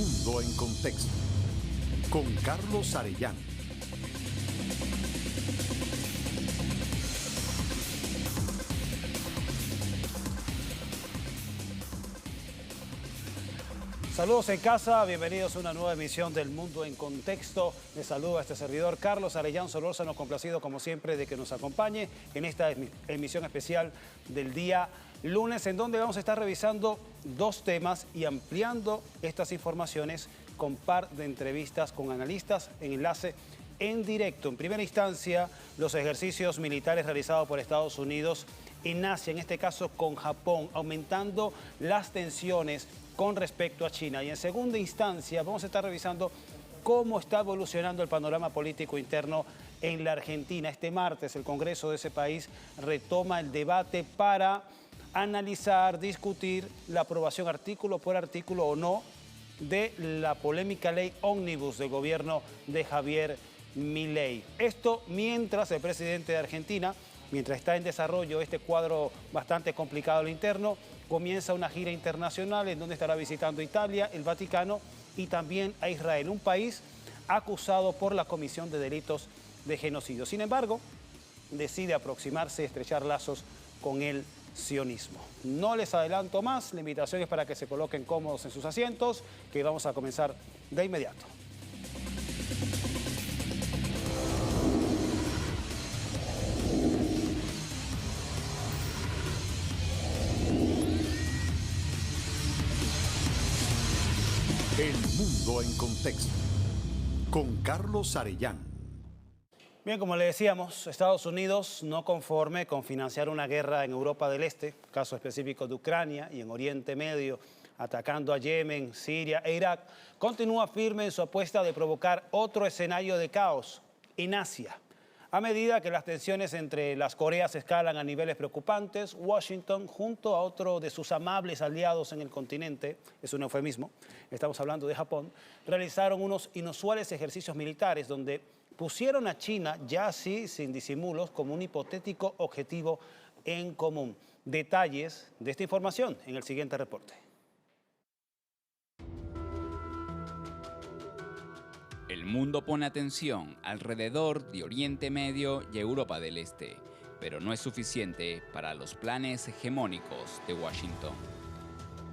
Mundo en Contexto, con Carlos Arellano. Saludos en casa, bienvenidos a una nueva emisión del Mundo en Contexto. Les saluda a este servidor Carlos Arellano Solórzano, complacido como siempre de que nos acompañe en esta emisión especial del día lunes, en donde vamos a estar revisando dos temas y ampliando estas informaciones con par de entrevistas con analistas en enlace en directo. En primera instancia, los ejercicios militares realizados por Estados Unidos en Asia, en este caso con Japón, aumentando las tensiones con respecto a China. Y en segunda instancia vamos a estar revisando cómo está evolucionando el panorama político interno en la Argentina. Este martes el Congreso de ese país retoma el debate para analizar, discutir la aprobación artículo por artículo o no de la polémica ley ómnibus del gobierno de Javier Milei. Esto mientras el presidente de Argentina, mientras está en desarrollo este cuadro bastante complicado al interno, comienza una gira internacional en donde estará visitando Italia, el Vaticano y también a Israel, un país acusado por la comisión de delitos de genocidio. Sin embargo, decide aproximarse y estrechar lazos con el sionismo. No les adelanto más, la invitación es para que se coloquen cómodos en sus asientos, que vamos a comenzar de inmediato. El Mundo en Contexto, con Carlos Arellano. Bien, como le decíamos, Estados Unidos, no conforme con financiar una guerra en Europa del Este, caso específico de Ucrania y en Oriente Medio, atacando a Yemen, Siria e Irak, continúa firme en su apuesta de provocar otro escenario de caos en Asia. A medida que las tensiones entre las Coreas escalan a niveles preocupantes, Washington, junto a otro de sus amables aliados en el continente, es un eufemismo, estamos hablando de Japón, realizaron unos inusuales ejercicios militares donde pusieron a China, ya así sin disimulos, como un hipotético objetivo en común. Detalles de esta información en el siguiente reporte. El mundo pone atención alrededor de Oriente Medio y Europa del Este, pero no es suficiente para los planes hegemónicos de Washington.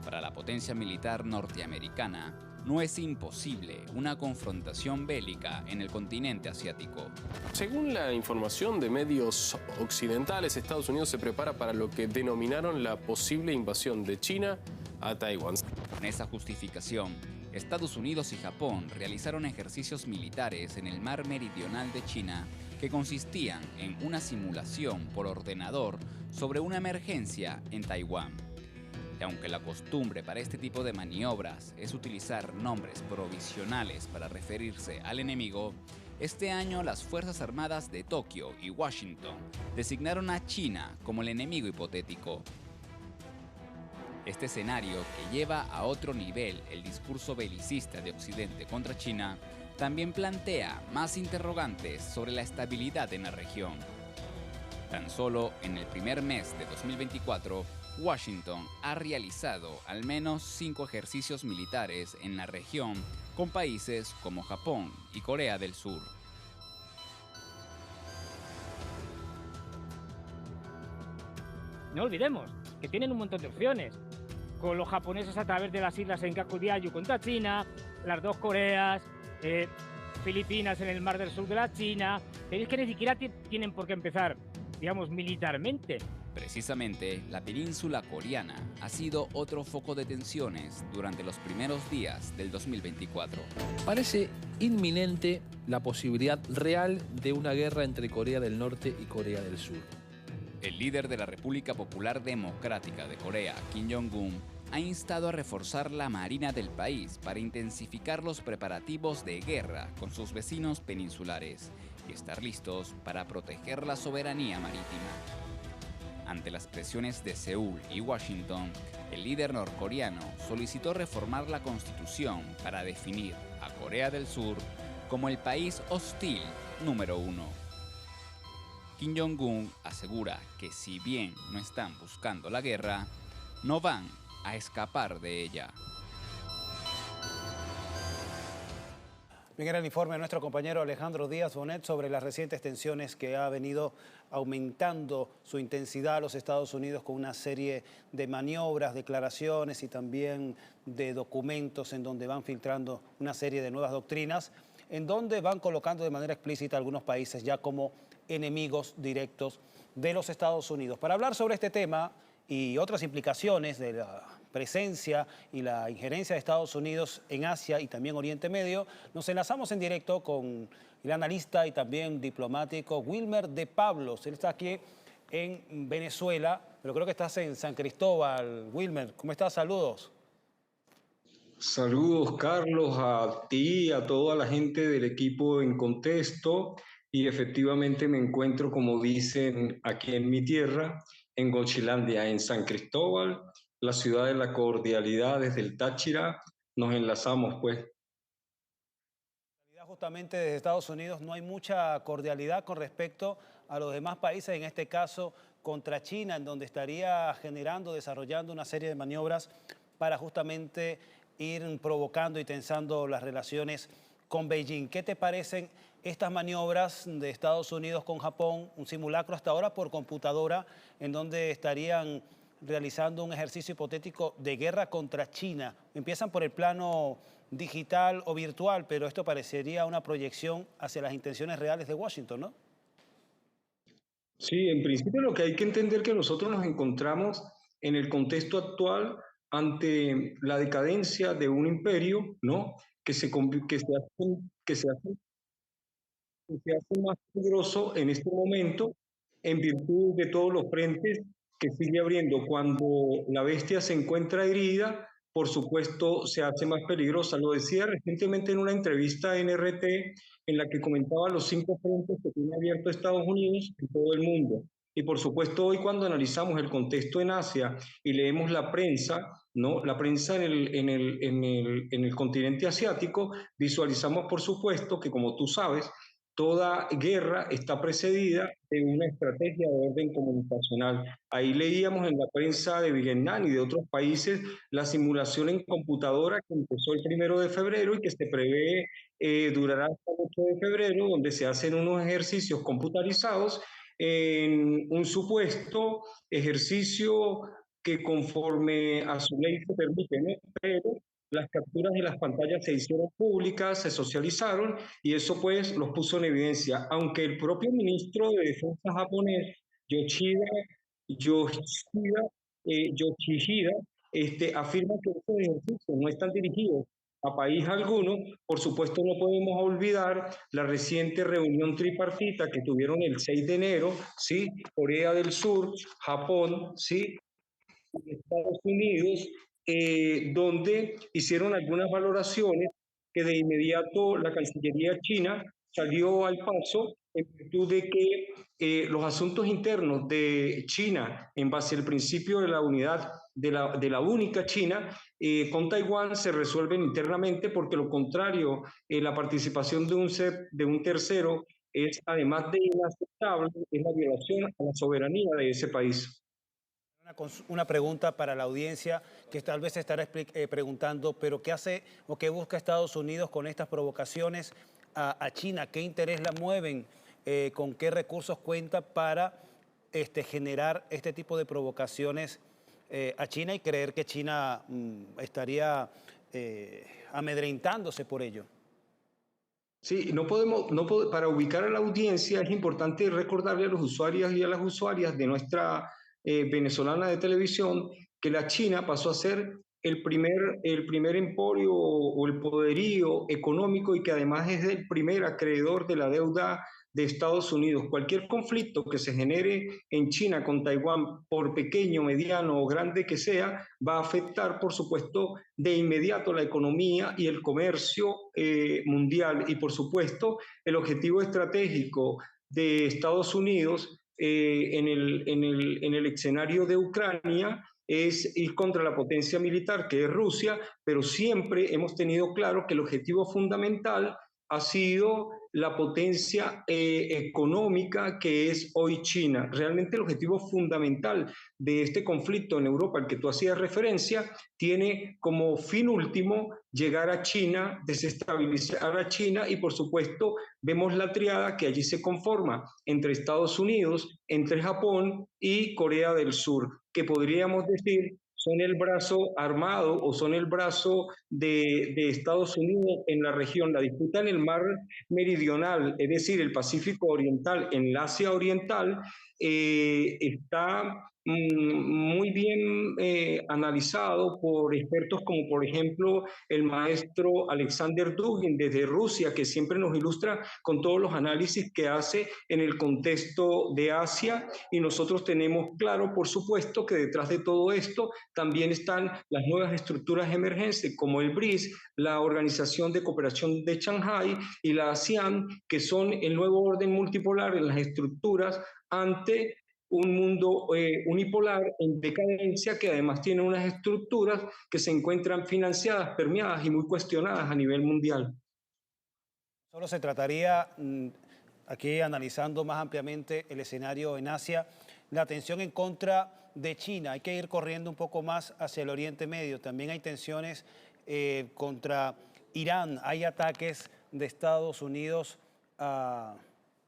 Para la potencia militar norteamericana, no es imposible una confrontación bélica en el continente asiático. Según la información de medios occidentales, Estados Unidos se prepara para lo que denominaron la posible invasión de China a Taiwán. Con esa justificación, Estados Unidos y Japón realizaron ejercicios militares en el mar meridional de China que consistían en una simulación por ordenador sobre una emergencia en Taiwán. Y aunque la costumbre para este tipo de maniobras es utilizar nombres provisionales para referirse al enemigo, este año las Fuerzas Armadas de Tokio y Washington designaron a China como el enemigo hipotético. Este escenario, que lleva a otro nivel el discurso belicista de Occidente contra China, también plantea más interrogantes sobre la estabilidad en la región. Tan solo en el primer mes de 2024, Washington ha realizado al menos 5 ejercicios militares en la región con países como Japón y Corea del Sur. No olvidemos que tienen un montón de opciones. Con los japoneses a través de las islas Senkaku Diaoyu contra China, las dos Coreas, Filipinas en el mar del sur de la China, pero es que ni siquiera tienen por qué empezar, digamos, militarmente. Precisamente, la península coreana ha sido otro foco de tensiones durante los primeros días del 2024. Parece inminente la posibilidad real de una guerra entre Corea del Norte y Corea del Sur. El líder de la República Popular Democrática de Corea, Kim Jong-un, ha instado a reforzar la marina del país para intensificar los preparativos de guerra con sus vecinos peninsulares y estar listos para proteger la soberanía marítima. Ante las presiones de Seúl y Washington, el líder norcoreano solicitó reformar la constitución para definir a Corea del Sur como el país hostil número 1. Kim Jong-un asegura que si bien no están buscando la guerra, no van a escapar de ella. Bien, era el informe de nuestro compañero Alejandro Díaz Bonet sobre las recientes tensiones que ha venido aumentando su intensidad a los Estados Unidos con una serie de maniobras, declaraciones y también de documentos en donde van filtrando una serie de nuevas doctrinas, en donde van colocando de manera explícita a algunos países ya como enemigos directos de los Estados Unidos. Para hablar sobre este tema y otras implicaciones de la presencia y la injerencia de Estados Unidos en Asia y también Oriente Medio, nos enlazamos en directo con el analista y también diplomático Wilmer de Pablos. Él está aquí en Venezuela, pero creo que estás en San Cristóbal. Wilmer, ¿cómo estás? Saludos. Saludos, Carlos, a ti, a toda la gente del equipo En Contexto. Y efectivamente me encuentro, como dicen aquí en mi tierra, en Gochilandia, en San Cristóbal, la ciudad de la cordialidad. Desde el Táchira nos enlazamos, pues. Justamente desde Estados Unidos no hay mucha cordialidad con respecto a los demás países, en este caso contra China, en donde estaría generando, desarrollando una serie de maniobras para justamente ir provocando y tensando las relaciones con Beijing. ¿Qué te parecen estas maniobras de Estados Unidos con Japón? Un simulacro hasta ahora por computadora, en donde estarían realizando un ejercicio hipotético de guerra contra China. Empiezan por el plano digital o virtual, pero esto parecería una proyección hacia las intenciones reales de Washington, ¿no? Sí, en principio lo que hay que entender es que nosotros nos encontramos en el contexto actual ante la decadencia de un imperio, ¿no? Que se hace más peligroso en este momento en virtud de todos los frentes que sigue abriendo. Cuando la bestia se encuentra herida, por supuesto, se hace más peligrosa. Lo decía recientemente en una entrevista a NRT en la que comentaba los 5 frentes que tiene abierto Estados Unidos en todo el mundo. Y por supuesto, hoy cuando analizamos el contexto en Asia y leemos la prensa, ¿no? La prensa en el continente asiático, visualizamos, por supuesto, que como tú sabes, toda guerra está precedida de una estrategia de orden comunicacional. Ahí leíamos en la prensa de Vietnam y de otros países la simulación en computadora que empezó el 1 de febrero y que se prevé durará hasta el 8 de febrero, donde se hacen unos ejercicios computarizados en un supuesto ejercicio que conforme a su ley se permite, ¿no? Pero las capturas de las pantallas se hicieron públicas, se socializaron y eso pues los puso en evidencia. Aunque el propio ministro de Defensa japonés, Yoshihide, afirma que estos ejercicios no están dirigidos a país alguno. Por supuesto, no podemos olvidar la reciente reunión tripartita que tuvieron el 6 de enero, ¿sí? Corea del Sur, Japón, ¿sí? Estados Unidos, donde hicieron algunas valoraciones que de inmediato la Cancillería china salió al paso en virtud de que los asuntos internos de China, en base al principio de la unidad de la única China, con Taiwán se resuelven internamente, porque lo contrario, la participación de un tercero es, además de inaceptable, es la violación a la soberanía de ese país. Una pregunta para la audiencia que tal vez se estará preguntando, pero ¿qué hace o qué busca Estados Unidos con estas provocaciones a China? ¿Qué interés la mueven? ¿Con qué recursos cuenta para generar este tipo de provocaciones a China y creer que China estaría amedrentándose por ello? Sí, para ubicar a la audiencia es importante recordarle a los usuarios y a las usuarias de nuestra venezolana de televisión que la China pasó a ser el primer emporio o el poderío económico y que además es el primer acreedor de la deuda de Estados Unidos. Cualquier conflicto que se genere en China con Taiwán, por pequeño, mediano o grande que sea, va a afectar, por supuesto, de inmediato la economía y el comercio mundial. Y, por supuesto, el objetivo estratégico de Estados Unidos en el escenario de Ucrania es ir contra la potencia militar que es Rusia, pero siempre hemos tenido claro que el objetivo fundamental ha sido la potencia económica que es hoy China. Realmente el objetivo fundamental de este conflicto en Europa, al que tú hacías referencia, tiene como fin último llegar a China, desestabilizar a China y por supuesto vemos la triada que allí se conforma entre Estados Unidos, entre Japón y Corea del Sur, que podríamos decir son el brazo armado o son el brazo de Estados Unidos en la región. La disputa en el mar meridional, es decir, el Pacífico Oriental, en el Asia Oriental, está muy bien analizado por expertos como por ejemplo el maestro Alexander Dugin desde Rusia, que siempre nos ilustra con todos los análisis que hace en el contexto de Asia, y nosotros tenemos claro, por supuesto, que detrás de todo esto también están las nuevas estructuras emergentes como el BRICS, la Organización de Cooperación de Shanghái y la ASEAN, que son el nuevo orden multipolar en las estructuras ante un mundo unipolar en decadencia, que además tiene unas estructuras que se encuentran financiadas, permeadas y muy cuestionadas a nivel mundial. Solo se trataría, aquí analizando más ampliamente el escenario en Asia, la tensión en contra de China. Hay que ir corriendo un poco más hacia el Oriente Medio. También hay tensiones contra Irán. Hay ataques de Estados Unidos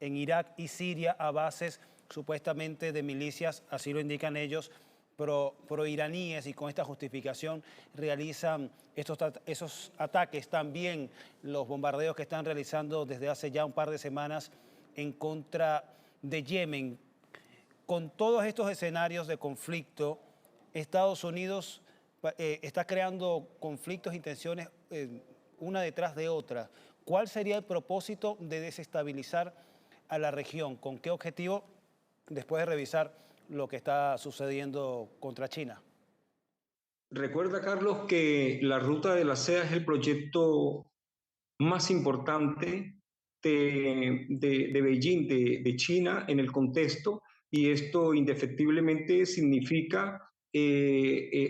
en Irak y Siria a bases supuestamente de milicias, así lo indican ellos, pro-iraníes, y con esta justificación realizan esos ataques. También los bombardeos que están realizando desde hace ya un par de semanas en contra de Yemen. Con todos estos escenarios de conflicto, Estados Unidos está creando conflictos y tensiones una detrás de otra. ¿Cuál sería el propósito de desestabilizar a la región? ¿Con qué objetivo? Después de revisar lo que está sucediendo contra China. Recuerda, Carlos, que la Ruta de la Seda es el proyecto más importante de Beijing, de China en el contexto, y esto indefectiblemente significa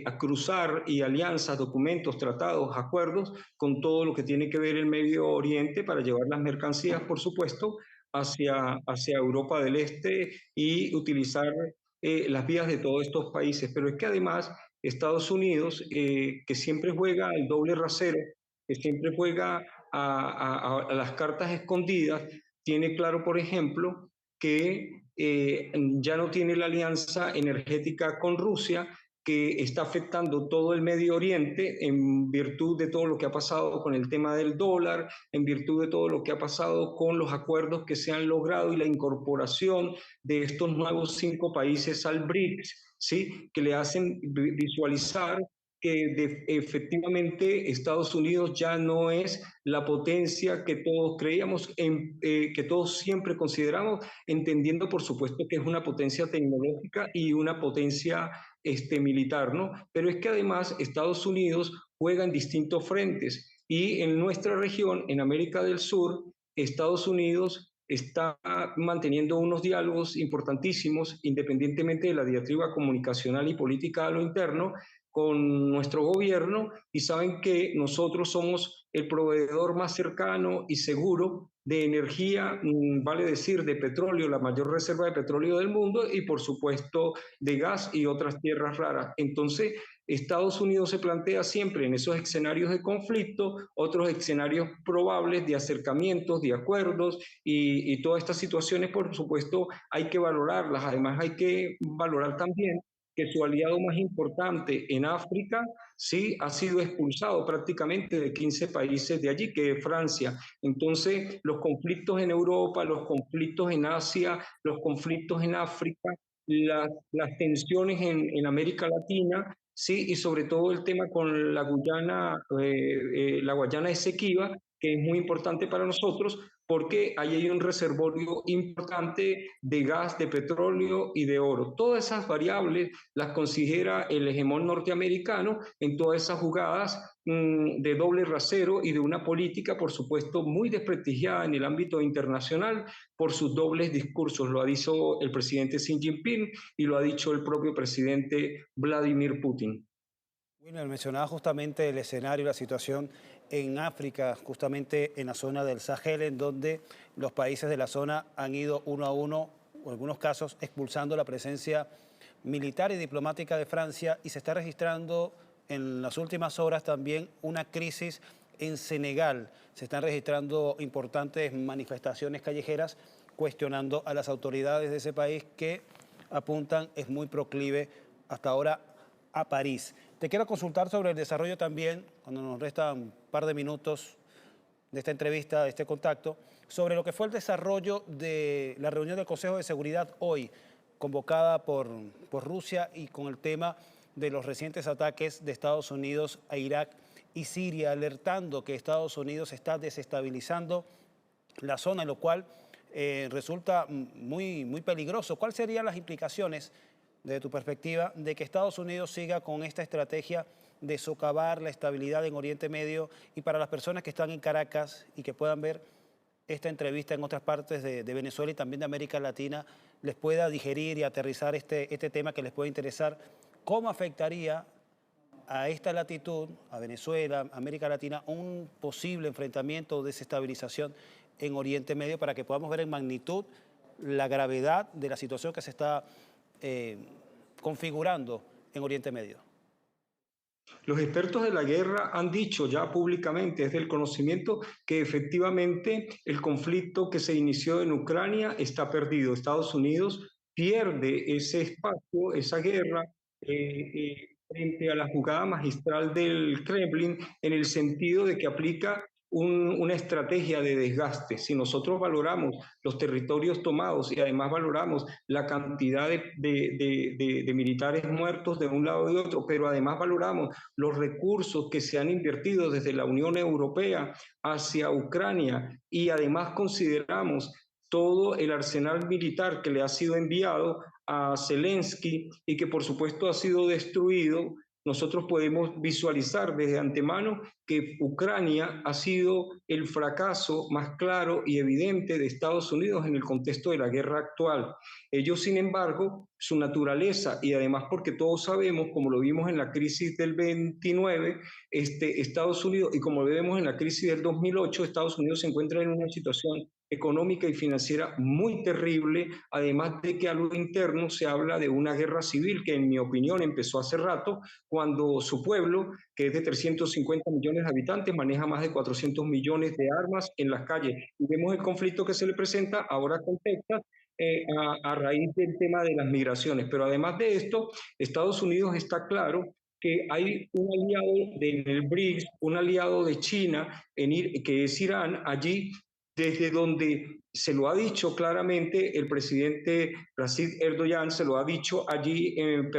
a cruzar y alianzas, documentos, tratados, acuerdos con todo lo que tiene que ver el Medio Oriente para llevar las mercancías, por supuesto, hacia Europa del Este y utilizar las vías de todos estos países. Pero es que además Estados Unidos, que siempre juega el doble rasero, que siempre juega a las cartas escondidas, tiene claro, por ejemplo, que ya no tiene la alianza energética con Rusia, que está afectando todo el Medio Oriente en virtud de todo lo que ha pasado con el tema del dólar, en virtud de todo lo que ha pasado con los acuerdos que se han logrado y la incorporación de estos nuevos 5 países al BRICS, ¿sí? Que le hacen visualizar que efectivamente Estados Unidos ya no es la potencia que todos creíamos, que todos siempre consideramos, entendiendo por supuesto que es una potencia tecnológica y una potencia militar, ¿no? Pero es que además Estados Unidos juega en distintos frentes y en nuestra región, en América del Sur, Estados Unidos está manteniendo unos diálogos importantísimos, independientemente de la diatriba comunicacional y política a lo interno, con nuestro gobierno, y saben que nosotros somos el proveedor más cercano y seguro de energía, vale decir, de petróleo, la mayor reserva de petróleo del mundo, y por supuesto de gas y otras tierras raras. Entonces, Estados Unidos se plantea siempre en esos escenarios de conflicto, otros escenarios probables de acercamientos, de acuerdos, y todas estas situaciones, por supuesto, hay que valorarlas. Además, hay que valorar también que su aliado más importante en África, sí, ha sido expulsado prácticamente de 15 países de allí, que es Francia. Entonces, los conflictos en Europa, los conflictos en Asia, los conflictos en África, las tensiones en América Latina, sí, y sobre todo el tema con la Guayana Esequiba, que es muy importante para nosotros, porque ahí hay un reservorio importante de gas, de petróleo y de oro. Todas esas variables las considera el hegemón norteamericano en todas esas jugadas de doble rasero y de una política, por supuesto, muy desprestigiada en el ámbito internacional por sus dobles discursos. Lo ha dicho el presidente Xi Jinping y lo ha dicho el propio presidente Vladimir Putin. Bueno, mencionaba justamente el escenario, la situación en África, justamente en la zona del Sahel, en donde los países de la zona han ido uno a uno, o en algunos casos, expulsando la presencia militar y diplomática de Francia, y se está registrando en las últimas horas también una crisis en Senegal. Se están registrando importantes manifestaciones callejeras cuestionando a las autoridades de ese país que apuntan es muy proclive hasta ahora a París. Te quiero consultar sobre el desarrollo también, cuando nos restan un par de minutos de esta entrevista, de este contacto, sobre lo que fue el desarrollo de la reunión del Consejo de Seguridad hoy, convocada por Rusia y con el tema de los recientes ataques de Estados Unidos a Irak y Siria, alertando que Estados Unidos está desestabilizando la zona, lo cual resulta muy peligroso. ¿Cuáles serían las implicaciones, desde tu perspectiva, de que Estados Unidos siga con esta estrategia de socavar la estabilidad en Oriente Medio, y para las personas que están en Caracas y que puedan ver esta entrevista en otras partes de Venezuela y también de América Latina, les pueda digerir y aterrizar este tema que les puede interesar? ¿Cómo afectaría a esta latitud, a Venezuela, América Latina, un posible enfrentamiento o desestabilización en Oriente Medio, para que podamos ver en magnitud la gravedad de la situación que se está configurando en Oriente Medio? Los expertos de la guerra han dicho ya públicamente, es del conocimiento, que efectivamente el conflicto que se inició en Ucrania está perdido. Estados Unidos pierde ese espacio, esa guerra, frente a la jugada magistral del Kremlin, en el sentido de que aplica una estrategia de desgaste. Si nosotros valoramos los territorios tomados y además valoramos la cantidad de militares muertos de un lado y de otro, pero además valoramos los recursos que se han invertido desde la Unión Europea hacia Ucrania, y además consideramos todo el arsenal militar que le ha sido enviado a Zelensky y que por supuesto ha sido destruido, nosotros podemos visualizar desde antemano que Ucrania ha sido el fracaso más claro y evidente de Estados Unidos en el contexto de la guerra actual. Ellos, sin embargo, su naturaleza, y además porque todos sabemos, como lo vimos en la crisis del 29, Estados Unidos, y como lo vemos en la crisis del 2008, Estados Unidos se encuentra en una situación económica y financiera muy terrible, además de que a lo interno se habla de una guerra civil que, en mi opinión, empezó hace rato, cuando su pueblo, que es de 350 millones de habitantes, maneja más de 400 millones de armas en las calles. Y vemos el conflicto que se le presenta ahora con Texas, a raíz del tema de las migraciones. Pero además de esto, Estados Unidos está claro que hay un aliado en el BRICS, un aliado de China, que es Irán, allí desde donde se lo ha dicho claramente el presidente Recep Erdogan, se lo ha dicho allí, el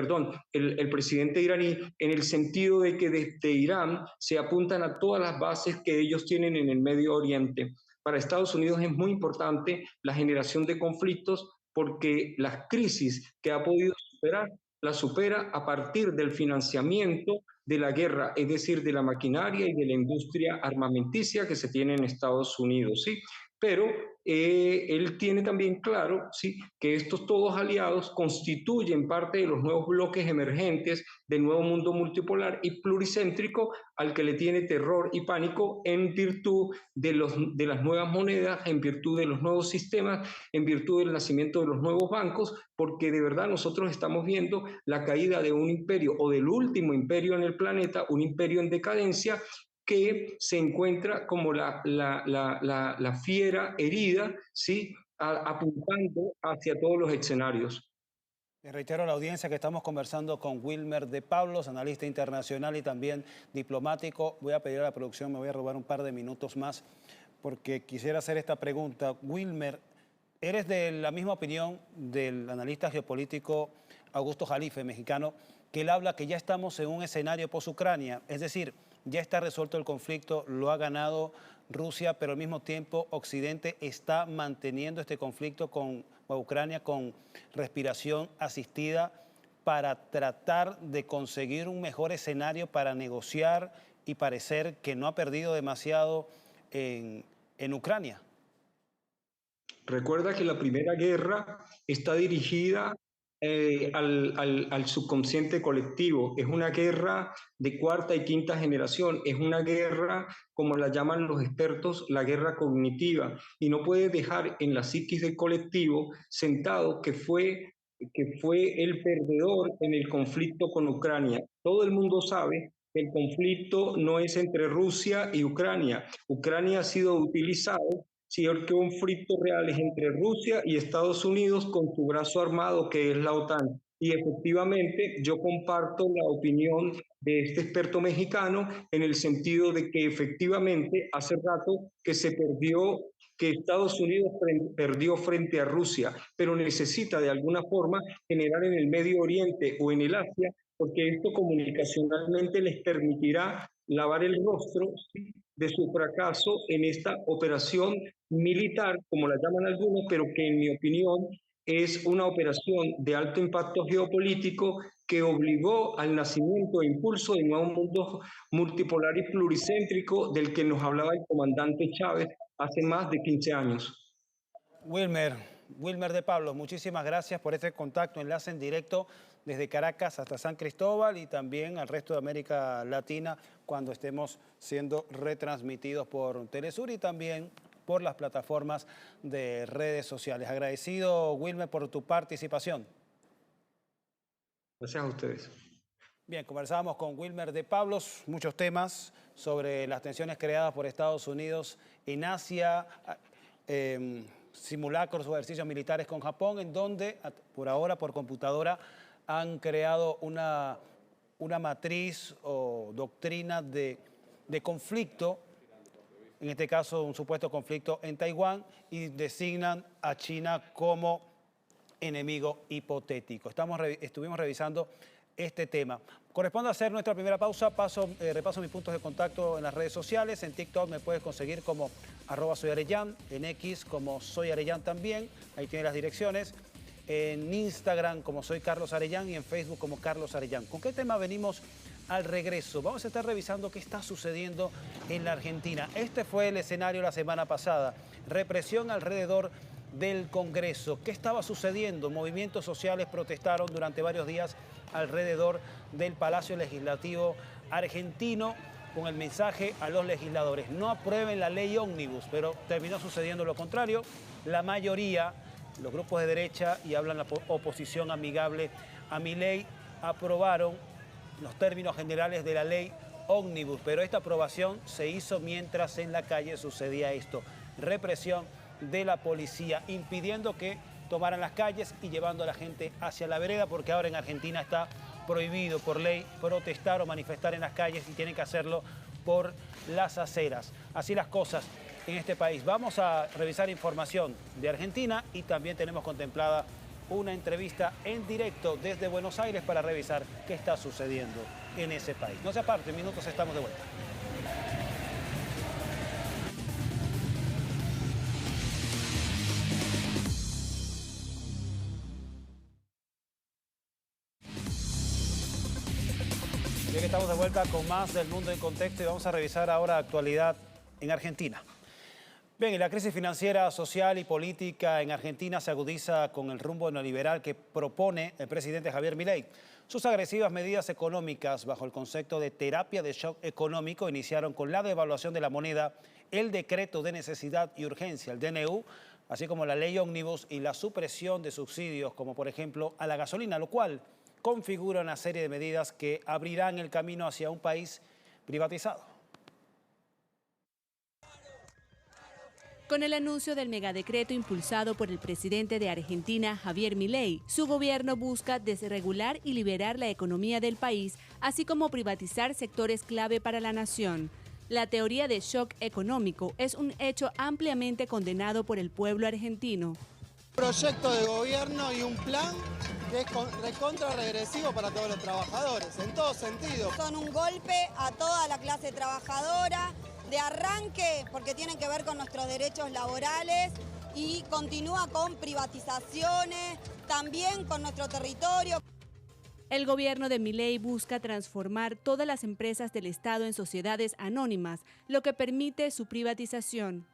presidente iraní, en el sentido de que desde Irán se apuntan a todas las bases que ellos tienen en el Medio Oriente. Para Estados Unidos es muy importante la generación de conflictos, porque las crisis que ha podido superar, la supera a partir del financiamiento de la guerra, es decir, de la maquinaria y de la industria armamenticia que se tiene en Estados Unidos, ¿sí? Pero él tiene también claro, ¿sí?, que estos todos aliados constituyen parte de los nuevos bloques emergentes del nuevo mundo multipolar y pluricéntrico al que le tiene terror y pánico, en virtud de las nuevas monedas, en virtud de los nuevos sistemas, en virtud del nacimiento de los nuevos bancos, porque de verdad nosotros estamos viendo la caída de un imperio, o del último imperio en el planeta, un imperio en decadencia, que se encuentra como la fiera herida, ¿sí?, apuntando hacia todos los escenarios. Les reitero a la audiencia que estamos conversando con Wilmer de Pablos, analista internacional y también diplomático. Voy a pedir a la producción, me voy a robar un par de minutos más, porque quisiera hacer esta pregunta. Wilmer, ¿eres de la misma opinión del analista geopolítico Augusto Jalife, mexicano, que él habla que ya estamos en un escenario post-Ucrania? Es decir, ya está resuelto el conflicto, lo ha ganado Rusia, pero al mismo tiempo Occidente está manteniendo este conflicto con Ucrania con respiración asistida, para tratar de conseguir un mejor escenario para negociar y parecer que no ha perdido demasiado en Ucrania. Recuerda que la primera guerra está dirigida al subconsciente colectivo. Es una guerra de cuarta y quinta generación, es una guerra, como la llaman los expertos, la guerra cognitiva, y no puede dejar en la psiquis del colectivo sentado que fue el perdedor en el conflicto con Ucrania. Todo el mundo sabe que el conflicto no es entre Rusia y Ucrania. Ucrania ha sido utilizado, si el conflicto real es entre Rusia y Estados Unidos con su brazo armado que es la OTAN. Y efectivamente yo comparto la opinión de este experto mexicano en el sentido de que efectivamente hace rato que se perdió, que Estados Unidos perdió frente a Rusia, pero necesita de alguna forma generar en el Medio Oriente o en el Asia, porque esto comunicacionalmente les permitirá lavar el rostro de su fracaso en esta operación militar, como la llaman algunos, pero que en mi opinión es una operación de alto impacto geopolítico que obligó al nacimiento e impulso de un nuevo mundo multipolar y pluricéntrico del que nos hablaba el comandante Chávez hace más de 15 años. Wilmer de Pablos, muchísimas gracias por este contacto, enlace en directo desde Caracas hasta San Cristóbal y también al resto de América Latina cuando estemos siendo retransmitidos por Telesur y también por las plataformas de redes sociales. Agradecido, Wilmer, por tu participación. Gracias a ustedes. Bien, conversábamos con Wilmer de Pablos, muchos temas sobre las tensiones creadas por Estados Unidos en Asia, simulacros o ejercicios militares con Japón, en donde, por ahora, por computadora, han creado una matriz o doctrina de conflicto, en este caso un supuesto conflicto en Taiwán, y designan a China como enemigo hipotético. Estuvimos revisando este tema. Corresponde hacer nuestra primera pausa. Repaso mis puntos de contacto en las redes sociales. En TikTok me puedes conseguir como @soyarellán, en X como Soy Arellán también, ahí tienes las direcciones. En Instagram como Soy Carlos Arellán y en Facebook como Carlos Arellán. ¿Con qué tema venimos al regreso? Vamos a estar revisando qué está sucediendo en la Argentina. Este fue el escenario la semana pasada. Represión alrededor del Congreso. ¿Qué estaba sucediendo? Movimientos sociales protestaron durante varios días alrededor del Palacio Legislativo argentino con el mensaje a los legisladores: no aprueben la ley ómnibus, pero terminó sucediendo lo contrario. La mayoría, los grupos de derecha y hablan la oposición amigable a Milei, aprobaron los términos generales de la ley ómnibus, pero esta aprobación se hizo mientras en la calle sucedía esto: represión de la policía, impidiendo que tomaran las calles y llevando a la gente hacia la vereda, porque ahora en Argentina está prohibido por ley protestar o manifestar en las calles y tienen que hacerlo por las aceras. Así las cosas en este país. Vamos a revisar información de Argentina y también tenemos contemplada una entrevista en directo desde Buenos Aires para revisar qué está sucediendo en ese país. No se aparte, en minutos estamos de vuelta. Bien, estamos de vuelta con más del Mundo en Contexto y vamos a revisar ahora actualidad en Argentina. Bien, y la crisis financiera, social y política en Argentina se agudiza con el rumbo neoliberal que propone el presidente Javier Milei. Sus agresivas medidas económicas bajo el concepto de terapia de shock económico iniciaron con la devaluación de la moneda, el decreto de necesidad y urgencia, el DNU, así como la ley ómnibus y la supresión de subsidios como por ejemplo a la gasolina, lo cual configura una serie de medidas que abrirán el camino hacia un país privatizado. Con el anuncio del megadecreto impulsado por el presidente de Argentina, Javier Milei, su gobierno busca desregular y liberar la economía del país, así como privatizar sectores clave para la nación. La teoría de shock económico es un hecho ampliamente condenado por el pueblo argentino. Proyecto de gobierno y un plan que es recontra regresivo para todos los trabajadores, en todo sentido. Son un golpe a toda la clase trabajadora, de arranque porque tienen que ver con nuestros derechos laborales y continúa con privatizaciones, también con nuestro territorio. El gobierno de Milei busca transformar todas las empresas del Estado en sociedades anónimas, lo que permite su privatización.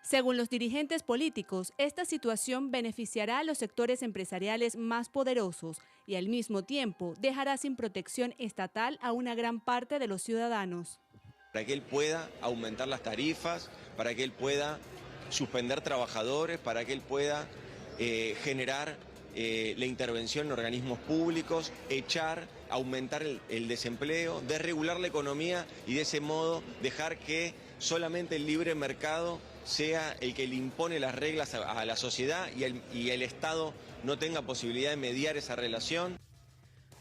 Según los dirigentes políticos, esta situación beneficiará a los sectores empresariales más poderosos y al mismo tiempo dejará sin protección estatal a una gran parte de los ciudadanos. Para que él pueda aumentar las tarifas, para que él pueda suspender trabajadores, para que él pueda generar la intervención en organismos públicos, aumentar el desempleo, desregular la economía y de ese modo dejar que solamente el libre mercado sea el que le impone las reglas a la sociedad y el Estado no tenga posibilidad de mediar esa relación.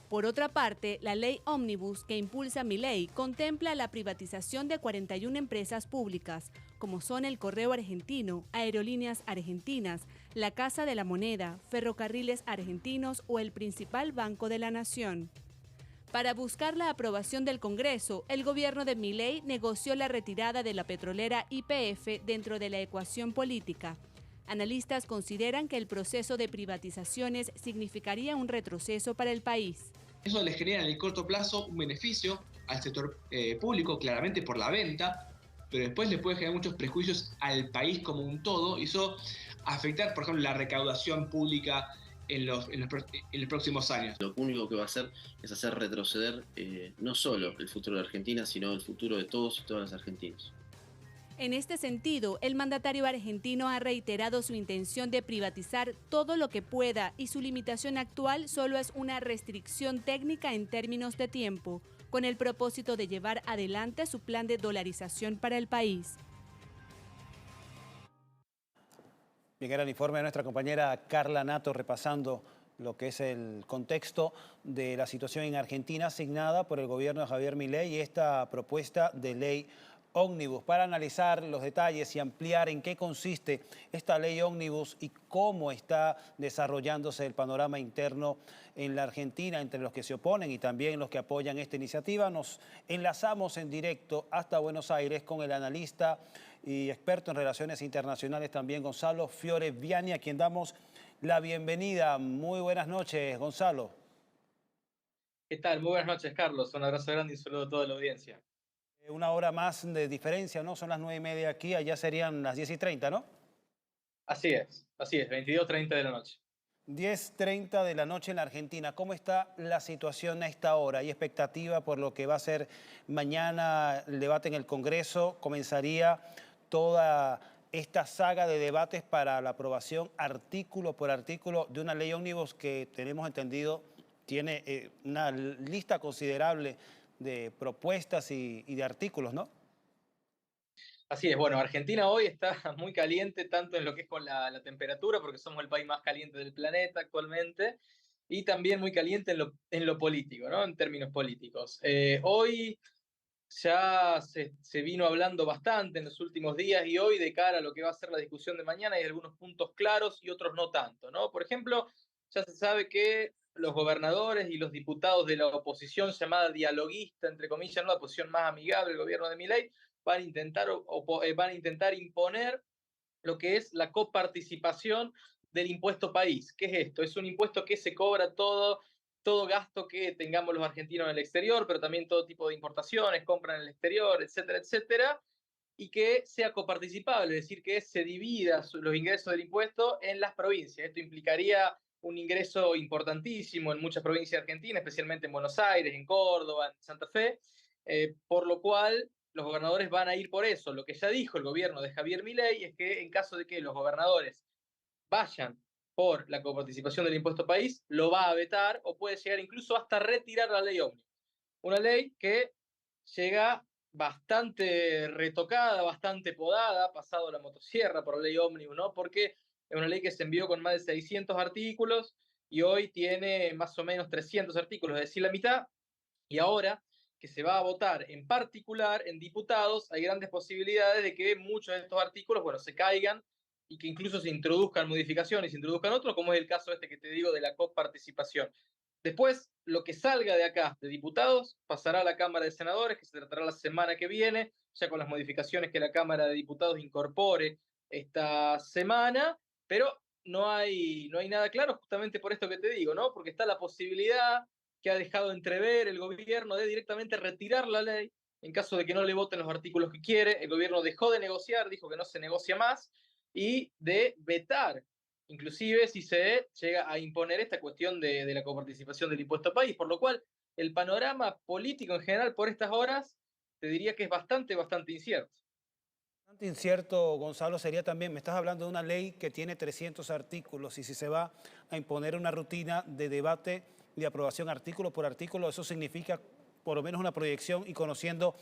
Por otra parte, la ley Ómnibus que impulsa Milei contempla la privatización de 41 empresas públicas, como son el Correo Argentino, Aerolíneas Argentinas, la Casa de la Moneda, Ferrocarriles Argentinos o el principal Banco de la Nación. Para buscar la aprobación del Congreso, el gobierno de Milei negoció la retirada de la petrolera YPF dentro de la ecuación política. Analistas consideran que el proceso de privatizaciones significaría un retroceso para el país. Eso les genera en el corto plazo un beneficio al sector público, claramente por la venta, pero después le puede generar muchos prejuicios al país como un todo, y eso afectar, por ejemplo, la recaudación pública en los próximos años. Lo único que va a hacer es hacer retroceder no solo el futuro de Argentina, sino el futuro de todos y todas los argentinos. En este sentido, el mandatario argentino ha reiterado su intención de privatizar todo lo que pueda y su limitación actual solo es una restricción técnica en términos de tiempo, con el propósito de llevar adelante su plan de dolarización para el país. Bien, era el informe de nuestra compañera Carla Nato repasando lo que es el contexto de la situación en Argentina asignada por el gobierno de Javier Milei y esta propuesta de ley Ómnibus. Para analizar los detalles y ampliar en qué consiste esta ley Ómnibus y cómo está desarrollándose el panorama interno en la Argentina entre los que se oponen y también los que apoyan esta iniciativa, nos enlazamos en directo hasta Buenos Aires con el analista y experto en relaciones internacionales también Gonzalo Fiore Viani, a quien damos la bienvenida. Muy buenas noches, Gonzalo. ¿Qué tal? Muy buenas noches, Carlos. Un abrazo grande y un saludo a toda la audiencia. Una hora más de diferencia, ¿no? Son las 9:30 aquí, allá serían las 10:30, ¿no? Así es, 22:30 de la noche. 10:30 de la noche en la Argentina. ¿Cómo está la situación a esta hora? ¿Hay expectativa por lo que va a ser mañana el debate en el Congreso? Comenzaría toda esta saga de debates para la aprobación artículo por artículo de una ley ómnibus que tenemos entendido tiene una lista considerable de propuestas y de artículos, ¿no? Así es, bueno, Argentina hoy está muy caliente, tanto en lo que es con la temperatura, porque somos el país más caliente del planeta actualmente, y también muy caliente en lo político, ¿no? En términos políticos. Hoy ya se vino hablando bastante en los últimos días y hoy de cara a lo que va a ser la discusión de mañana hay algunos puntos claros y otros no tanto, ¿no? Por ejemplo, ya se sabe que los gobernadores y los diputados de la oposición llamada dialoguista, entre comillas, ¿no? La oposición más amigable del gobierno de Milei, van a intentar imponer lo que es la coparticipación del impuesto país. ¿Qué es esto? Es un impuesto que se cobra todo gasto que tengamos los argentinos en el exterior, pero también todo tipo de importaciones, compra en el exterior, etcétera, etcétera, y que sea coparticipable, es decir, que se divida los ingresos del impuesto en las provincias. Esto implicaría un ingreso importantísimo en muchas provincias de Argentina, especialmente en Buenos Aires, en Córdoba, en Santa Fe, por lo cual los gobernadores van a ir por eso. Lo que ya dijo el gobierno de Javier Milei es que en caso de que los gobernadores vayan por la coparticipación del impuesto país, lo va a vetar o puede llegar incluso hasta retirar la ley Ómnibus. Una ley que llega bastante retocada, bastante podada, pasado la motosierra por la ley Ómnibus, ¿no? Porque es una ley que se envió con más de 600 artículos y hoy tiene más o menos 300 artículos, es decir, la mitad. Y ahora que se va a votar en particular en diputados, hay grandes posibilidades de que muchos de estos artículos, bueno, se caigan y que incluso se introduzcan modificaciones, se introduzcan otros, como es el caso este que te digo de la coparticipación. Después, lo que salga de acá, de diputados, pasará a la Cámara de Senadores, que se tratará la semana que viene, ya con las modificaciones que la Cámara de Diputados incorpore esta semana, pero no hay nada claro justamente por esto que te digo, ¿no? Porque está la posibilidad que ha dejado entrever el gobierno de directamente retirar la ley, En caso de que no le voten los artículos que quiere, el gobierno dejó de negociar, dijo que no se negocia más, y de vetar, inclusive si se llega a imponer esta cuestión de la coparticipación del impuesto país, por lo cual el panorama político en general por estas horas te diría que es bastante incierto. Bastante incierto, Gonzalo, sería también, me estás hablando de una ley que tiene 300 artículos y si se va a imponer una rutina de debate y aprobación artículo por artículo, eso significa por lo menos una proyección y conociendo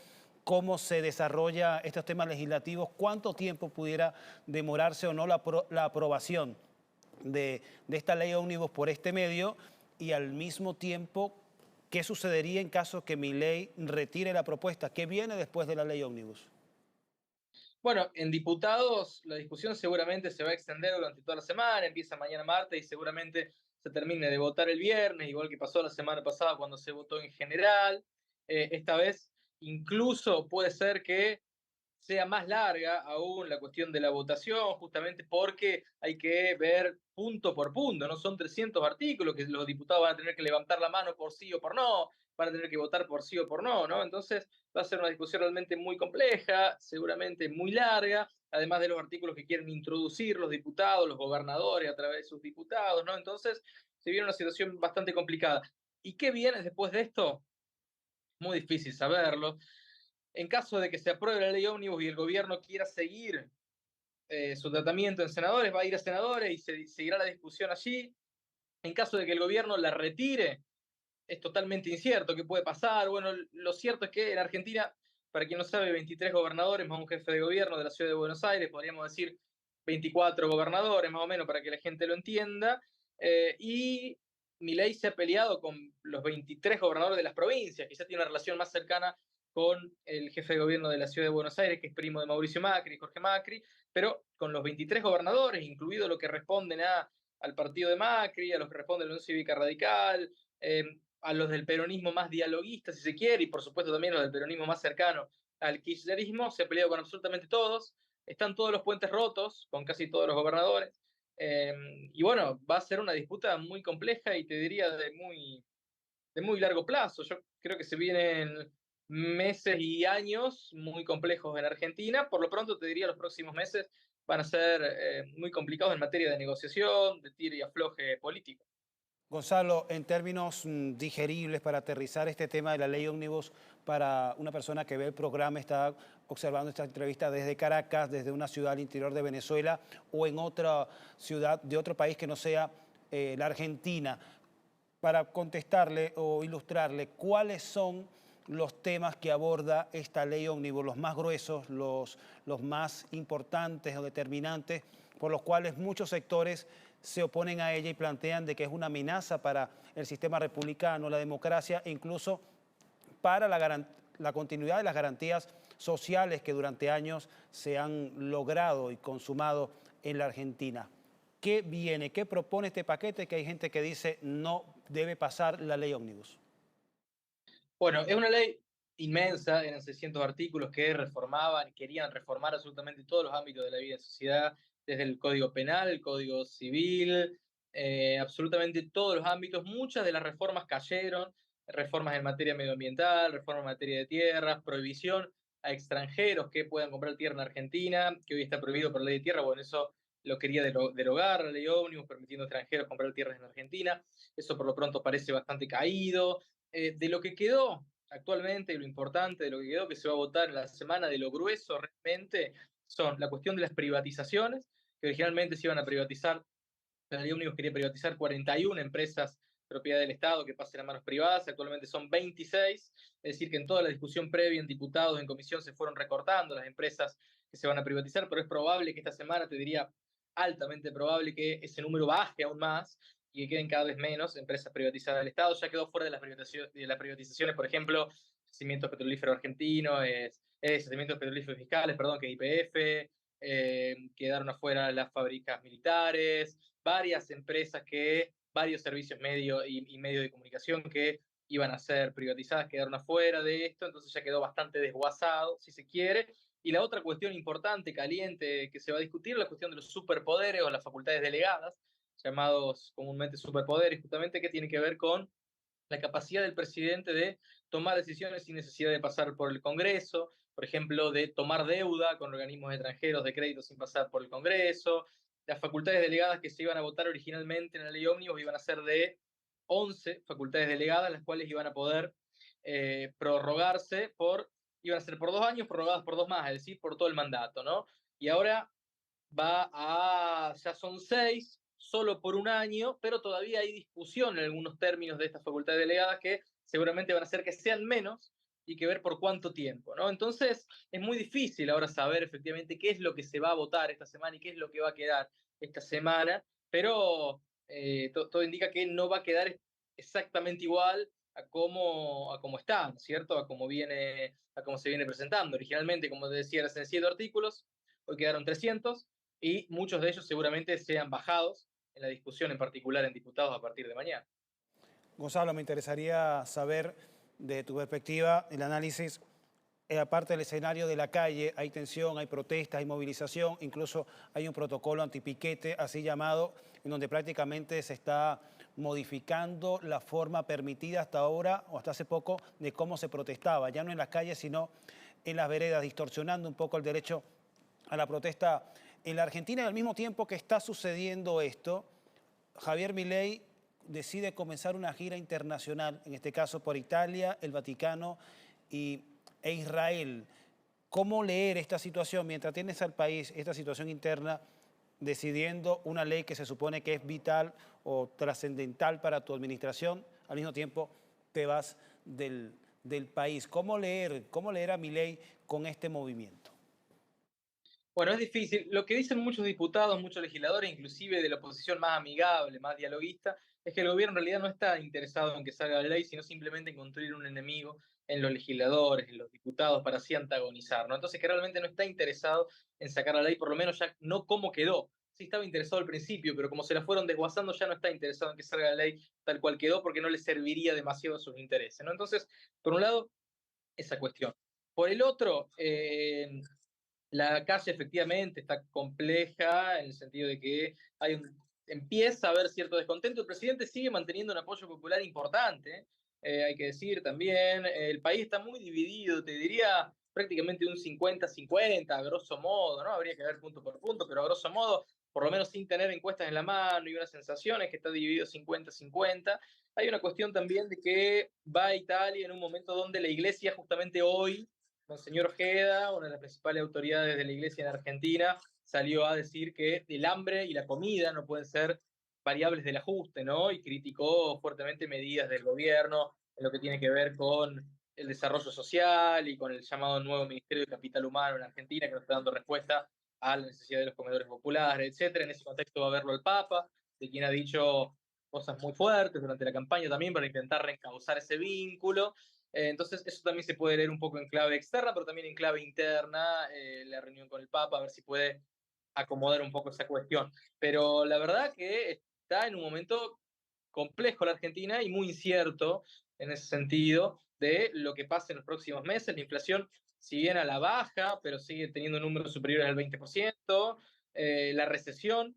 cómo se desarrolla estos temas legislativos, cuánto tiempo pudiera demorarse o no la aprobación de esta ley ómnibus por este medio y al mismo tiempo, ¿qué sucedería en caso que Milei retire la propuesta? ¿Qué viene después de la ley ómnibus? Bueno, en diputados la discusión seguramente se va a extender durante toda la semana, empieza mañana martes y seguramente se termine de votar el viernes, igual que pasó la semana pasada cuando se votó en general. Esta vez incluso puede ser que sea más larga aún la cuestión de la votación, justamente porque hay que ver punto por punto, no son 300 artículos que los diputados van a tener que levantar la mano por sí o por no, van a tener que votar por sí o por no, ¿no? Entonces va a ser una discusión realmente muy compleja, seguramente muy larga, además de los artículos que quieren introducir los diputados, los gobernadores a través de sus diputados, ¿no? Entonces se viene una situación bastante complicada. ¿Y qué viene después de esto? Muy difícil saberlo. En caso de que se apruebe la ley ómnibus y el gobierno quiera seguir su tratamiento en senadores, va a ir a senadores y se seguirá la discusión allí. En caso de que el gobierno la retire, es totalmente incierto qué puede pasar. Bueno, lo cierto es que en Argentina, para quien no sabe, 23 gobernadores más un jefe de gobierno de la ciudad de Buenos Aires, podríamos decir 24 gobernadores más o menos para que la gente lo entienda. Y Milei se ha peleado con los 23 gobernadores de las provincias, quizás tiene una relación más cercana con el jefe de gobierno de la ciudad de Buenos Aires, que es primo de Mauricio Macri, Jorge Macri, pero con los 23 gobernadores, incluido los que responden al partido de Macri, a los que responden a la Unión Cívica Radical, a los del peronismo más dialoguista, si se quiere, y por supuesto también los del peronismo más cercano al kirchnerismo, se ha peleado con absolutamente todos, están todos los puentes rotos con casi todos los gobernadores, y bueno, va a ser una disputa muy compleja y te diría de muy largo plazo. Yo creo que se vienen meses y años muy complejos en Argentina. Por lo pronto te diría los próximos meses van a ser muy complicados en materia de negociación, de tira y afloje político. Gonzalo, en términos digeribles para aterrizar este tema de la ley ómnibus para una persona que ve el programa, está observando esta entrevista desde Caracas, desde una ciudad al interior de Venezuela o en otra ciudad de otro país que no sea la Argentina, para contestarle o ilustrarle cuáles son los temas que aborda esta ley ómnibus, los más gruesos, los más importantes o determinantes, por los cuales muchos sectores se oponen a ella y plantean de que es una amenaza para el sistema republicano, la democracia e incluso para la continuidad de las garantías sociales que durante años se han logrado y consumado en la Argentina. ¿Qué viene? ¿Qué propone este paquete? Que hay gente que dice no debe pasar la ley ómnibus. Bueno, es una ley inmensa, eran 600 artículos que reformaban, querían reformar absolutamente todos los ámbitos de la vida en sociedad, desde el Código Penal, el Código Civil, absolutamente todos los ámbitos. Muchas de las reformas cayeron, reformas en materia medioambiental, reformas en materia de tierras, prohibición a extranjeros que puedan comprar tierra en Argentina, que hoy está prohibido por la ley de tierra. Bueno, eso lo quería derogar la ley ómnibus, permitiendo a extranjeros comprar tierras en Argentina. Eso por lo pronto parece bastante caído. De lo que quedó actualmente, lo importante de lo que quedó, que se va a votar en la semana, de lo grueso realmente, son la cuestión de las privatizaciones, que originalmente se iban a privatizar, la ley ómnibus quería privatizar 41 empresas propiedad del Estado que pasen a manos privadas, actualmente son 26, es decir, que en toda la discusión previa en diputados, en comisión, se fueron recortando las empresas que se van a privatizar, pero es probable que esta semana, te diría altamente probable que ese número baje aún más y que queden cada vez menos empresas privatizadas del Estado. Ya quedó fuera de las privatizaciones, por ejemplo, Yacimientos Petrolíferos Argentinos, Yacimientos Petrolíferos Fiscales, perdón, que YPF, quedaron afuera las fábricas militares, varias empresas varios servicios y medios de comunicación que iban a ser privatizadas quedaron afuera de esto, entonces ya quedó bastante desguazado, si se quiere. Y la otra cuestión importante, caliente, que se va a discutir, la cuestión de los superpoderes o las facultades delegadas, llamados comúnmente superpoderes, justamente, que tiene que ver con la capacidad del presidente de tomar decisiones sin necesidad de pasar por el Congreso, por ejemplo, de tomar deuda con organismos extranjeros de crédito sin pasar por el Congreso. Las facultades delegadas que se iban a votar originalmente en la ley ómnibus iban a ser de 11 facultades delegadas, las cuales iban a poder prorrogarse iban a ser por 2 años, prorrogadas por 2 más, es decir, por todo el mandato, ¿no? Y ahora ya son 6, solo por 1 año, pero todavía hay discusión en algunos términos de estas facultades delegadas que seguramente van a hacer que sean menos y que ver por cuánto tiempo, ¿no? Entonces, es muy difícil ahora saber efectivamente qué es lo que se va a votar esta semana y qué es lo que va a quedar esta semana, pero todo indica que no va a quedar exactamente igual a cómo está, ¿no es cierto? A cómo se viene presentando. Originalmente, como te decía, eran 100 artículos, hoy quedaron 300, y muchos de ellos seguramente sean bajados en la discusión, en particular en diputados, a partir de mañana. Gonzalo, me interesaría saber, de tu perspectiva, el análisis, aparte del escenario de la calle, hay tensión, hay protestas, hay movilización, incluso hay un protocolo antipiquete, así llamado, en donde prácticamente se está modificando la forma permitida hasta ahora, o hasta hace poco, de cómo se protestaba, ya no en las calles, sino en las veredas, distorsionando un poco el derecho a la protesta en la Argentina. Y al mismo tiempo que está sucediendo esto, Javier Milei decide comenzar una gira internacional, en este caso por Italia, el Vaticano e Israel. ¿Cómo leer esta situación mientras tienes al país, esta situación interna, decidiendo una ley que se supone que es vital o trascendental para tu administración? Al mismo tiempo te vas del país. ¿Cómo leer a Milei con este movimiento? Bueno, es difícil. Lo que dicen muchos diputados, muchos legisladores, inclusive de la oposición más amigable, más dialoguista, es que el gobierno en realidad no está interesado en que salga la ley, sino simplemente en construir un enemigo en los legisladores, en los diputados, para así antagonizar, ¿no? Entonces, que realmente no está interesado en sacar la ley, por lo menos ya no cómo quedó. Sí estaba interesado al principio, pero como se la fueron desguazando, ya no está interesado en que salga la ley tal cual quedó, porque no le serviría demasiado a sus intereses, ¿no? Entonces, por un lado, esa cuestión. Por el otro, la calle efectivamente está compleja en el sentido de que empieza a haber cierto descontento. El presidente sigue manteniendo un apoyo popular importante, hay que decir también. El país está muy dividido, te diría prácticamente un 50-50, a grosso modo, ¿no? Habría que ver punto por punto, pero a grosso modo, por lo menos sin tener encuestas en la mano y unas sensaciones, que está dividido 50-50. Hay una cuestión también de que va a Italia en un momento donde la iglesia justamente hoy, Monseñor Ojeda, una de las principales autoridades de la iglesia en Argentina, salió a decir que el hambre y la comida no pueden ser variables del ajuste, ¿no? Y criticó fuertemente medidas del gobierno en lo que tiene que ver con el desarrollo social y con el llamado nuevo Ministerio de Capital Humano en Argentina, que no está dando respuesta a la necesidad de los comedores populares, etc. En ese contexto va a verlo el Papa, de quien ha dicho cosas muy fuertes durante la campaña también para intentar reencauzar ese vínculo. Entonces, eso también se puede leer un poco en clave externa, pero también en clave interna, la reunión con el Papa, a ver si puede acomodar un poco esa cuestión. Pero la verdad que está en un momento complejo la Argentina y muy incierto en ese sentido de lo que pase en los próximos meses. La inflación, si bien a la baja, pero sigue teniendo números superiores al 20%. La recesión,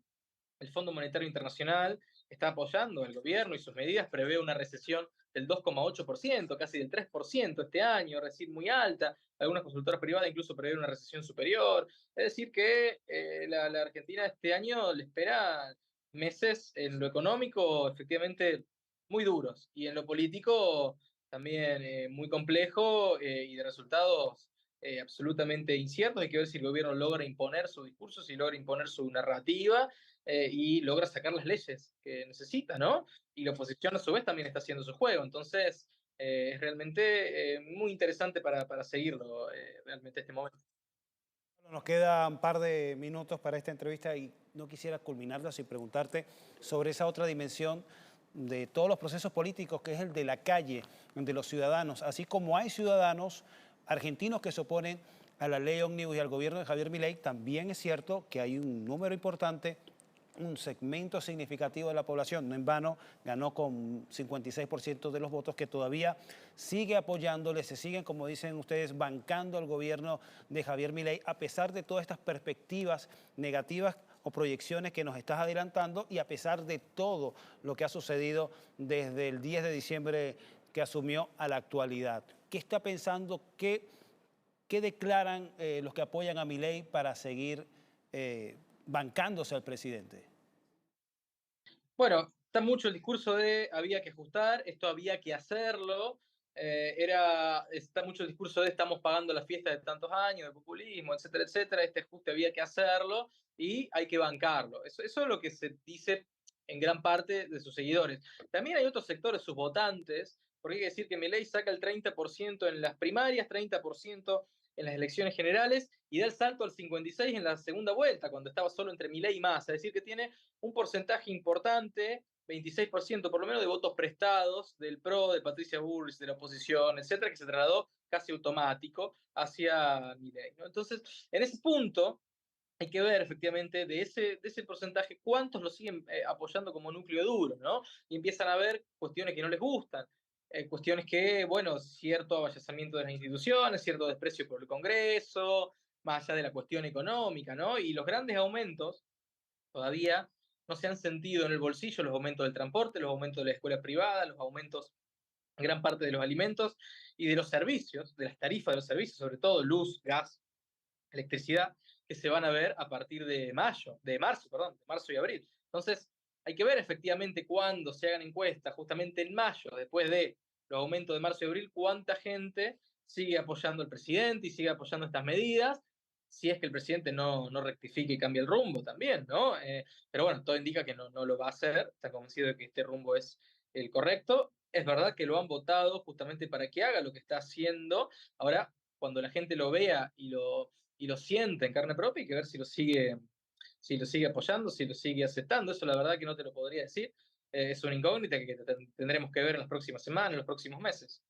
el Fondo Monetario Internacional está apoyando al gobierno y sus medidas, prevé una recesión del 2,8%, casi del 3% este año, es decir, muy alta. Algunas consultoras privadas incluso prevén una recesión superior. Es decir, que la Argentina este año le espera meses en lo económico efectivamente muy duros y en lo político también muy complejo y de resultados absolutamente inciertos. Hay que ver si el gobierno logra imponer su discurso, si logra imponer su narrativa y logra sacar las leyes que necesita, ¿no? Y la oposición a su vez también está haciendo su juego. Entonces es realmente muy interesante para seguirlo realmente este momento. Nos quedan un par de minutos para esta entrevista y no quisiera culminarla sin preguntarte sobre esa otra dimensión de todos los procesos políticos, que es el de la calle, de los ciudadanos. Así como hay ciudadanos argentinos que se oponen a la ley ómnibus y al gobierno de Javier Milei, también es cierto que hay un número importante, un segmento significativo de la población, no en vano ganó con 56% de los votos, que todavía sigue apoyándole, se siguen, como dicen ustedes, bancando al gobierno de Javier Milei, a pesar de todas estas perspectivas negativas o proyecciones que nos estás adelantando y a pesar de todo lo que ha sucedido desde el 10 de diciembre que asumió a la actualidad. ¿Qué está pensando? ¿Qué declaran los que apoyan a Milei para seguir bancándose al presidente? Bueno, está mucho el discurso de había que ajustar, esto había que hacerlo. Está mucho el discurso de estamos pagando la fiesta de tantos años, de populismo, etcétera, etcétera. Este ajuste había que hacerlo y hay que bancarlo. Eso es lo que se dice en gran parte de sus seguidores. También hay otros sectores, sus votantes, porque hay que decir que Milei saca el 30% en las primarias, 30% en las elecciones generales y da el salto al 56% en la segunda vuelta, cuando estaba solo entre Milei y Massa. Es decir, que tiene un porcentaje importante, 26% por lo menos, de votos prestados del PRO, de Patricia Bullrich, de la oposición, etcétera, que se trasladó casi automático hacia Milei, ¿no? Entonces, en ese punto, hay que ver efectivamente de ese porcentaje cuántos lo siguen apoyando como núcleo duro, ¿no? Y empiezan a ver cuestiones que no les gustan, cuestiones que, bueno, cierto avallazamiento de las instituciones, cierto desprecio por el Congreso, más allá de la cuestión económica, ¿no? Y los grandes aumentos todavía no se han sentido en el bolsillo, los aumentos del transporte, los aumentos de la escuela privada, los aumentos en gran parte de los alimentos y de los servicios, de las tarifas de los servicios, sobre todo luz, gas, electricidad, que se van a ver a partir de marzo y abril. Entonces, hay que ver efectivamente cuando se hagan encuestas, justamente en mayo, después de los aumentos de marzo y abril, cuánta gente sigue apoyando al presidente y sigue apoyando estas medidas, si es que el presidente no rectifique y cambie el rumbo también, ¿no? Pero bueno, todo indica que no lo va a hacer, está convencido de que este rumbo es el correcto. Es verdad que lo han votado justamente para que haga lo que está haciendo. Ahora, cuando la gente lo vea y lo siente en carne propia, hay que ver si lo sigue apoyando, si lo sigue aceptando. Eso la verdad que no te lo podría decir. Es una incógnita que tendremos que ver en las próximas semanas, en los próximos meses.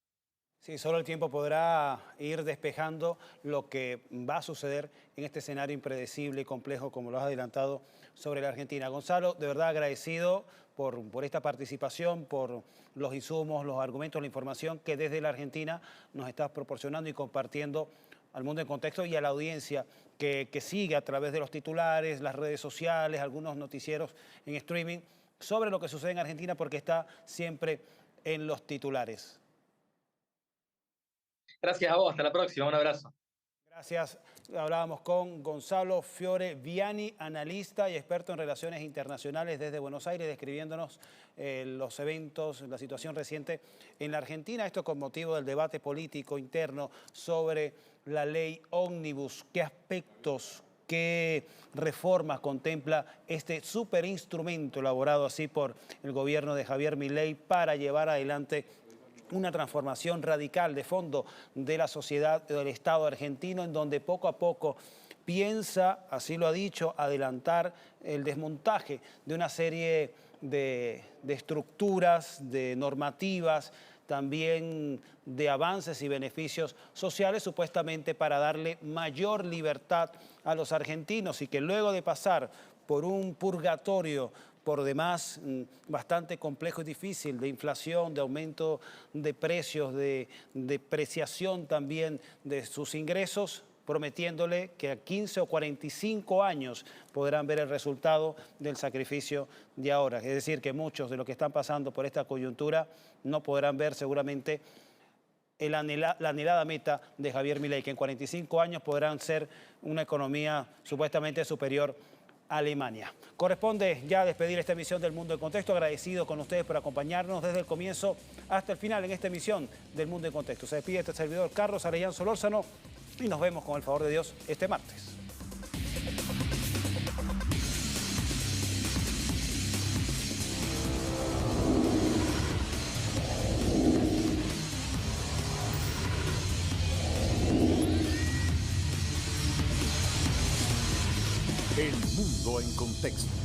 Sí, solo el tiempo podrá ir despejando lo que va a suceder en este escenario impredecible y complejo, como lo has adelantado, sobre la Argentina. Gonzalo, de verdad agradecido por esta participación, por los insumos, los argumentos, la información que desde la Argentina nos estás proporcionando y compartiendo al mundo en contexto y a la audiencia que sigue a través de los titulares, las redes sociales, algunos noticieros en streaming, sobre lo que sucede en Argentina, porque está siempre en los titulares. Gracias a vos, hasta la próxima, un abrazo. Gracias. Hablábamos con Gonzalo Fiore Viani, analista y experto en relaciones internacionales desde Buenos Aires, describiéndonos los eventos, la situación reciente en la Argentina. Esto con motivo del debate político interno sobre la ley Ómnibus. ¿Qué aspectos, qué reformas contempla este superinstrumento elaborado así por el gobierno de Javier Milei para llevar adelante una transformación radical de fondo de la sociedad del Estado argentino, en donde poco a poco piensa, así lo ha dicho, adelantar el desmontaje de una serie de estructuras, de normativas, también de avances y beneficios sociales, supuestamente para darle mayor libertad a los argentinos, y que luego de pasar por un purgatorio por demás bastante complejo y difícil, de inflación, de aumento de precios, de depreciación también de sus ingresos, prometiéndole que a 15 o 45 años podrán ver el resultado del sacrificio de ahora. Es decir, que muchos de los que están pasando por esta coyuntura no podrán ver seguramente la anhelada meta de Javier Milei, que en 45 años podrán ser una economía supuestamente superior a Alemania. Corresponde ya despedir esta emisión del Mundo en Contexto. Agradecido con ustedes por acompañarnos desde el comienzo hasta el final en esta emisión del Mundo en Contexto. Se despide este servidor Carlos Arellán Solórzano y nos vemos con el favor de Dios este martes. El Mundo en Contexto.